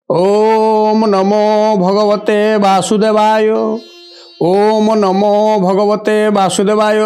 ओम नमो भगवते वासुदेवाय। ओम नमो भगवते वासुदेवाय।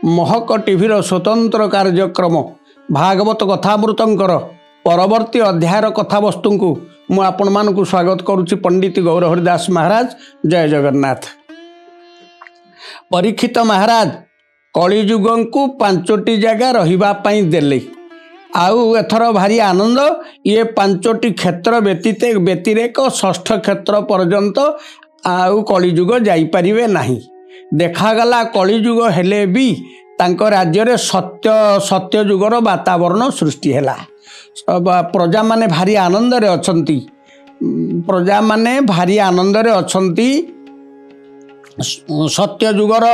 महक टीभीर स्वतंत्र कार्यक्रम भागवत कथामृतंकर परवर्ती अध्यायर कथावस्तु को मु आपण मानकु स्वागत करुच्ची। पंडित गौर हरिदास महाराज। जय जगन्नाथ। परीक्षित महाराज कलिजुग को 5टी जगह रहिबा पई देले। आउ एथर भारी आनंद। ये 5टी क्षेत्र व्यतिरेक 6ठ क्षेत्र पर्यंत आउ कलिजुग जाइपारिबे नाही। देखागला कलिजुग हेले भी तांको राज्य रे सत्य जुगर वातावरण सृष्टि हैला। प्रजा माने भारी आनंद रे अछंती। प्रजा माने भारी आनंद रे अछंती। सत्य जुगर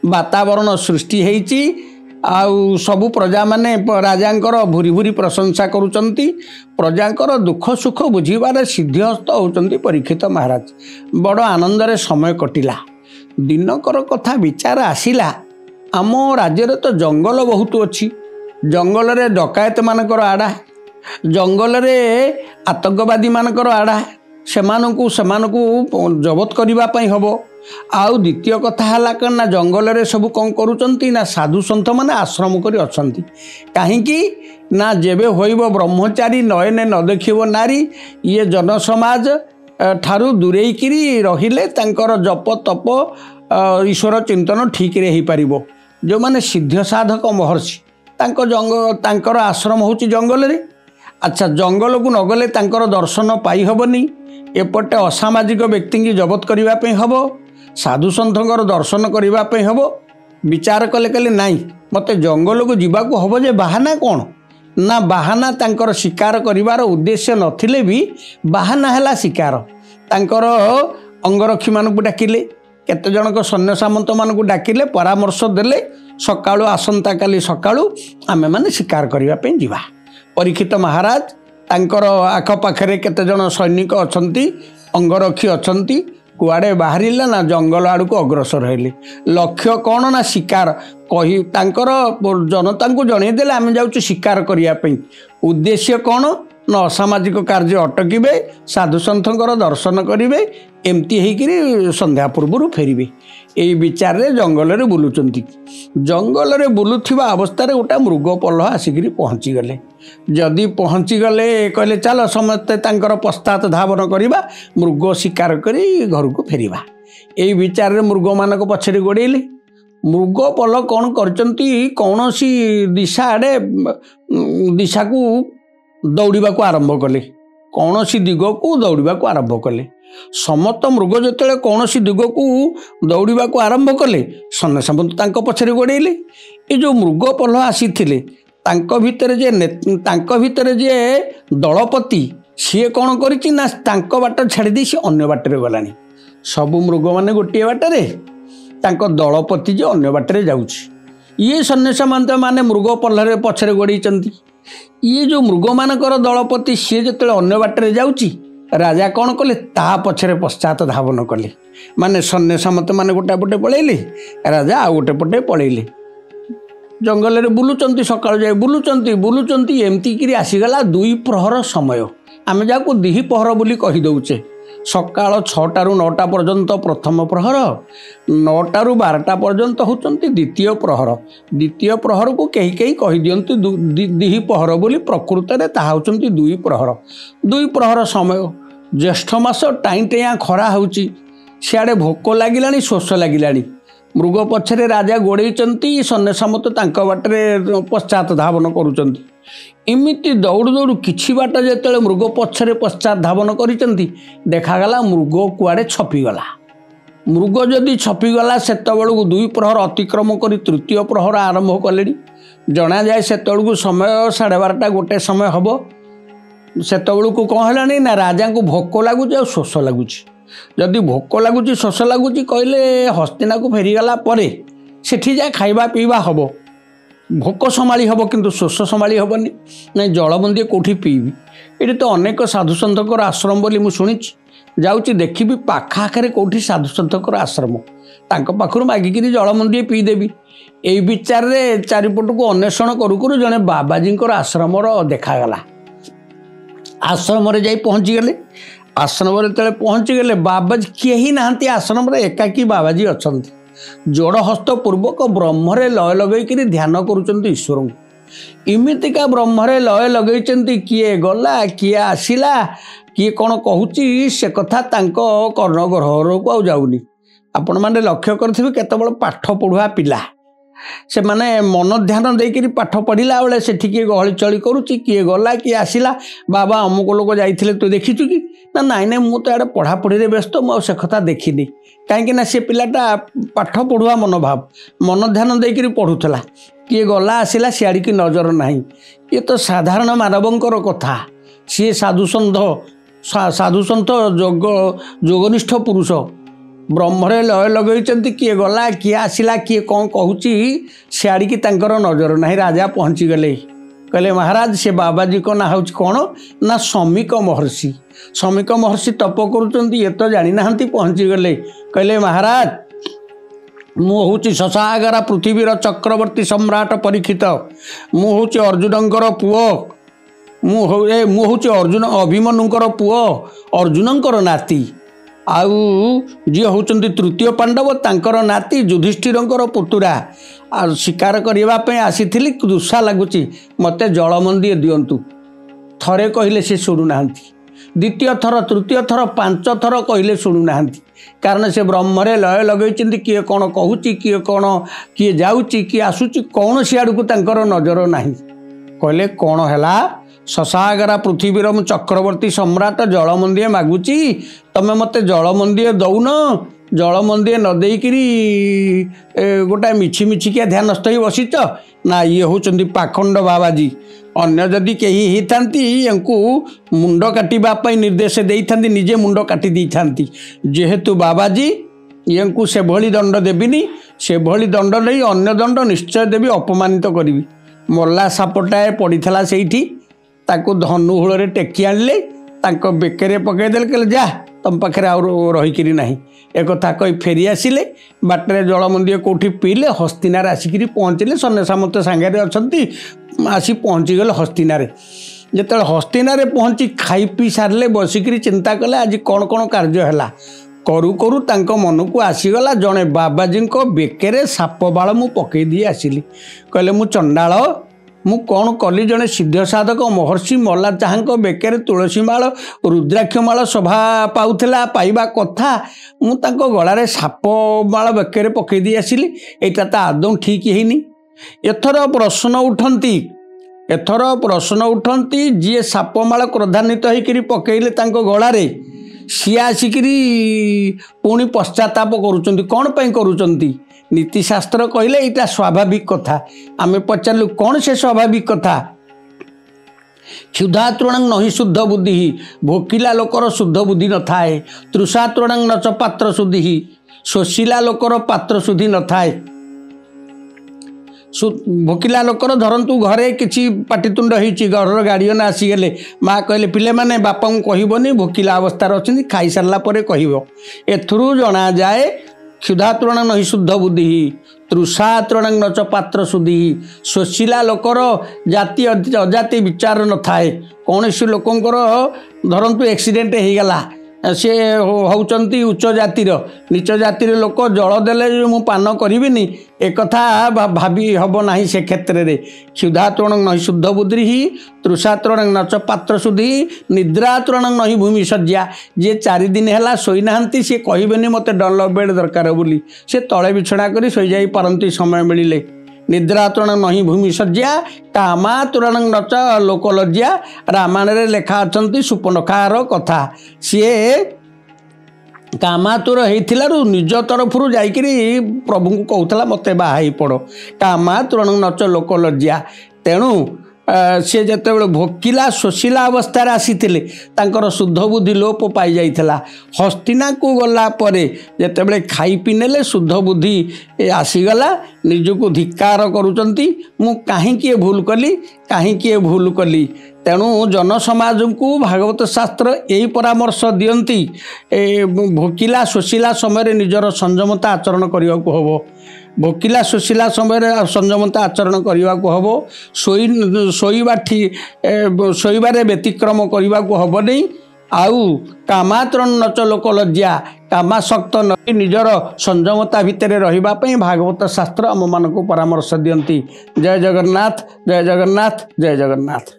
वातावरण सृष्टि हेची। आउ सबु प्रजा माने राजांकर भूरी भूरी प्रशंसा करुचंती। प्रजांकर दुख सुख बुझीबार सिद्धिहस्त होचंती परीक्षित महाराज। बड़ आनंद रे समय कटिला। दिनकर कथा विचार आसिला। आम राज्य रे तो जंगल बहुत अच्छी। जंगल रे डकायत मानकर आड़ा, जंगल रे आतंकवादी मानकर आड़ा। सेमानकु जबत करिबा पई हबो। आउ द्वितीय कथा हला ना जंगल रे सब कौन करुचंती ना साधु सन्थ माने आश्रम करी अछंती। काहींकी ना जेबे होइबो ब्रह्मचारी नयने न देखिबो नारी। ये जनसमाज ठारू दूरेई किरी रहिले तांकर जप तप ईश्वर चिंतन ठीक रे ही पारिबो। जो माने सिद्ध साधक महर्षि तांकर आश्रम होची जंगल रे। अच्छा, जंगल को नगले तांकर दर्शन पाई हबनी। एपटे असामाजिक व्यक्ति की जबत करबा पई हबो, साधु सन्थंकर दर्शन करबा पई हबो। विचार कले कले नाई मते जंगल को जीवाकू हबो। जे बाहाना कौन ना बाहाना तांकर शिकार करिवार उद्देश्य नथिले भी बाहाना हैला शिकार। तांकर अंगरक्षी मानकू डाकिले, केते जनक सैन्य सामंत मानकू डाकिले, परामर्श देले सकाळु आसंता काली सकाळु आमे माने शिकार करबा पई जीवा। परीक्षित महाराज तांकर आखपाखरे केते जन सैनिक अछंती, अंगरक्षी अछंती। कुआड़े बाहरिला ना जंगल आड़ को अग्रसर हेले। लक्ष्य कौन ना शिकार कही तांकर जनता को जणै देले आमे जाउछु शिकार करिया पई। उद्देश्य कौन ना असामाजिक कार्य अटकिबे, साधु सन्थंकर दर्शन करिवे, एमती हेकिरी संध्या पूर्व फेरिबे। एई विचार रे जंगल रे बुलुचंती। जंगल रे बुलुथिबा अवस्था रे गोटा मृग पल्ल आसिकिरी पहुंची गले। जदि पहुंची गले कहले चल समस्ते तांकर पश्चात धावन करिबा, मृग शिकार करी घर को फेरिबा। एई विचार रे मृग मानक पछरे गोडेले। मृग पल्ल कौन करचंती, कौनसी दिशा आड़े दिशा को दौड़िबा को आरंभ कले। कौनसी दिग को दौड़िबा को आरंभ कले। समस्त मृग जेतेले कौनसी दिग को दौड़िबा को आरंभ कले, सन्ने सामंत तांको पछरे गोडेले। ए जो मृग पल्ल आसीथिले तांको भितरे जे दलपति सी कौन करिछि ना तांको बाट छाड़ी दी सी अन्य बाटरे गलानी। सबु मृग माने गोटे बाटरे, तांको दलपति जे अन्य बाटरे जाउछि। ये सन्ने सामंत माने मृग पल्लरे पछरे गोड़ीचंती। ये जो मृग मानकर दलपति सी जेतेले अन्य बाटरे जाउछि, राजा कौन कले ता पछरे पश्चात धावन कले। माने सन्ने सामंत माने गोटे पटे पळेइले, राजा आ गोटे पटे पळेइले। जंगल रे बुलुचंती, सकाळ जाय बुलुचंती एमती किरी आसीगला 2 प्रहर समय। आमे जाको दिही पहर बोली कहि दउचे। सकाळ 6टा रु 9टा पर्यंत प्रथम प्रहर, 9टा रु 12टा पर्यंत होचंती द्वितीय प्रहर। द्वितीय प्रहर को कही कहि दियंती दिही पहर बोली। प्रकृत रे ताहा होचंती 2 प्रहर। 2 प्रहर समय। ज्येष्ठ मास टाइया खरा होउची। सियाड़े भोक लागिलानी, शोष लागिलानी। मृग पछरे राजा गोड़ेइचंती, सन्ने सामंत तांको बाटरे पश्चात धावन करुचंती। इमिति दौड़ दौड़ किछि बाट जेतेले मृग पछरे पश्चात धावन करिचंती, देखागला मृग कुआड़े छपिगला। मृग जदि छपिगला सेतबेलू 2 प्रहर अतिक्रम करी तृतीय प्रहर आरंभ कलेनी। जना जाए सेतबेलू समय 12:30 गोटे समय हबो। सेतबेलू कौन हेलानी ना राजा को भोक लागुची आ शोष लागुची। जदि भोक लगुच शोष लगुच कहले हस्तिना को फेरीगला परे सेठी जाए खाइबा पीवा हबो। भोक संभाली हबो किंतु शोष संभाली हबनी। नहीं जलबंदी कोठी पीबी। ये तो अनेक साधु सन्थकर आश्रम बोली मु शुणिछि। जाउची देखिबी पाखा आखरे कोठी साधु सन्थकर आश्रम, तांको पाखरु मागिकिरी जलबंदी पी देबी। एई विचार रे चारिपट को अन्वेषण करू करू जने बाबाजींकर आश्रमर देखागला। आश्रम जाई पहुँची गले। आश्रम जो पहुँची गले बाबाजी कहीं नहांती आश्रम एकाकी बाबाजी अच्छा जोड़ हस्त पूर्वक ब्रह्मरे लय लगे ध्यान करुँच ईश्वर को। इमितिका ब्रह्मरे लय लगे किए गला किए आसिला किए कौन कहूँ से कथा कर्णगहर को जाऊनी। आपण मैंने लक्ष्य करेंगे केतबल पाठ पढ़ुआ पिला से माने मन ध्यान देकर पाठ पढ़ला बेले से किए गहली चली करुच्ची किए गला किए आसिला बाबा अमुक लोक जाइए तू देखीचु कि ना नाई नाई मु तो आड़े पढ़ापढ़ी व्यस्त मुझे कथा देखनी कहीं से पिलाटा पाठ पढ़ुआ मनोभाव मन ध्यान देकर पढ़ुला किए गला आसिला सियाड़ी की नजर ना ये तो साधारण मानवंकर कथा सी साधुसंत जोगनिष्ठ पुरुष ब्रह्मरे लय लगे किए गला किए आसिला किए कौन कहूँ सियाड़ी की नजर ना। राजा पहुँची गले कहले महाराज से बाबाजी को ना हूँ कौन ना शमीक महर्षि। शमीक महर्षि तप करुँच ये तो जानी ना पहुँची गले कहले महाराज मु हूँ शशागरा पृथ्वीर चक्रवर्ती सम्राट परीक्षित मु हूँ अर्जुनंकर पुओ मु हूँ अर्जुन अभिमन्युंकर पुओ अर्जुनंकर नाती आउ जी होचंती तृतीय पांडव तांकर नाती युधिष्ठिरंकर पुतुरा आ शिकार करने आसी दुस्सा लगुच मत जलमंदी दिंतु थरे कहले से शुणुना द्वितीय थर तृतीय थर 5 थर कहले शुणुना कारण से ब्रह्मरे लय लगे किए कौन कहूँ किए कौन किए जाऊँगी किए आसूची कौन सियाड़ को नजर ना कहले कौन है शशागरा पृथ्वीर मु चक्रवर्ती सम्राट जलमंदी मागुची तमें मत जलमंदी दौन जलमंदी न देकरी गोटाए मिछि मिछिकिया ध्यानस्थ ही बसीच ना ये होचंदी पाखंड बाबाजी अन्य जदि कहीं होता मुंड काटापी निर्देश देती निजे मुंड काटी देती जेहेतु बाबाजी ये से भली दंड देविनी से भली दंड नहीं अन्य दंड निश्चय देवी अपमानित करी मल्ला सापटाए पड़ीला से ताकू धनुहूल टेकी आणले बेकरे पकईदे कहले जा तुम पाखे रहीकि ना एक कही फेरी आसिले बाटर जलमंदी कौटी पीले हस्तिनार आसिक पहुँचले सन्ने सामंत सांगे अच्छा आसी पहुँची गले हस्तिनार जिते हस्तिनार पहुँची खाई पी सारे बसिक चिंता कले आज कौन कौन कार्य है करू करू तांको मन को आसीगला जड़े बाबाजी बेकरे साप बाल मु पकई दी आसिली कहले मु चंडाल मु कौन कली जड़े सिद्ध साधक महर्षि मल्ला चाह बेकरे तुलसी माल रुद्राक्ष माल शोभा पाउला पाइबा कथा मु तांको गलारे साप माल बेकरे पकई दी आसिली एटा तो आदौ ठीक हैनी। एथर प्रश्न उठंती जी सापमाल क्रोधान्वित होकर पकईले तांको गलारे सी आसिकी पुणी पश्चाताप करुँच कौन पाई करुँच नीतिशास्त्र कहले यहाँ स्वाभाविक कथा आमे पचारू कौन से स्वाभाविक कथा क्षुधातृण नहीं शुद्ध बुद्धि भोकिला लोकर शुद्ध बुद्धि न थाए तृषातृण न च पात्र शुद्धि शोषिला लोकर पात्र शुद्धि न थाए भोकिला लोकर धरतु घरे किसी पाटितुंड होती घर गार्डियन आसीगले माँ कहले पिले माने बापा को कहबनी भोकिला अवस्था अच्छी खाई सारा कह एथुरु जना जाए क्षुधातृण नहीं शुद्ध बुद्धि तृषातृण न च पात्र शुद्धि शोषिला लोकर जाति अजाति विचार न थाए कौन सी लोकंकर धरतु एक्सीडेंट हो गला सी होचंती उच्च जातिर नीच जातिर लोक जल देले मु पान करिबिनी एक कथा भाभी हब नाही से क्षेत्र रे क्षुधातृण नहीं शुद्ध बुद्धि तृषातृण न च पात्र शुद्धि निद्रातृण नहीं भूमि सज्जा जे 4 दिन है शोई नाहंती सी कहबेनी मते डनलप बेड दरकार बोली से तले बिछड़ा करी शोई जाई पारंती समय मिलिले निद्रातृण नहीं भूमि सज्जा कामातृण न च लोकलज्जा रामायण लेखा अच्छा सुपर्णखार कथा सी कामातुर होइथिलारु निज तरफरु जाइकरी प्रभु को कहूला मते बाहाई पड़ कामातुरण न च लोकलज्जा तेणु सी जिते भोकिला शोषिला अवस्था आसीथिले तांकर शुद्ध बुद्धि लोप पाई जाइथिला हस्तिना को गला परे जेतेबेले खाई पी नेले शुद्ध बुद्धि आसीगला निजको धिक्कार करूचंती मु काहे किए भूल कली तेणु जनसमाज को भागवत शास्त्र यही परामर्श दियंती भोकिला शोषिला समय निजर संयमता आचरण करने को हम भोकिला शोषिला समय संयमता आचरण करने को हम शोबारे व्यतिक्रम करने को हम नहीं आउ कामात्र नच लोक लज्जा कामाशक्त न निजर संयमता भितर रही भागवत शास्त्र आम मान परामर्श दियंती। जय जगन्नाथ जय जगन्नाथ जय जगन्नाथ।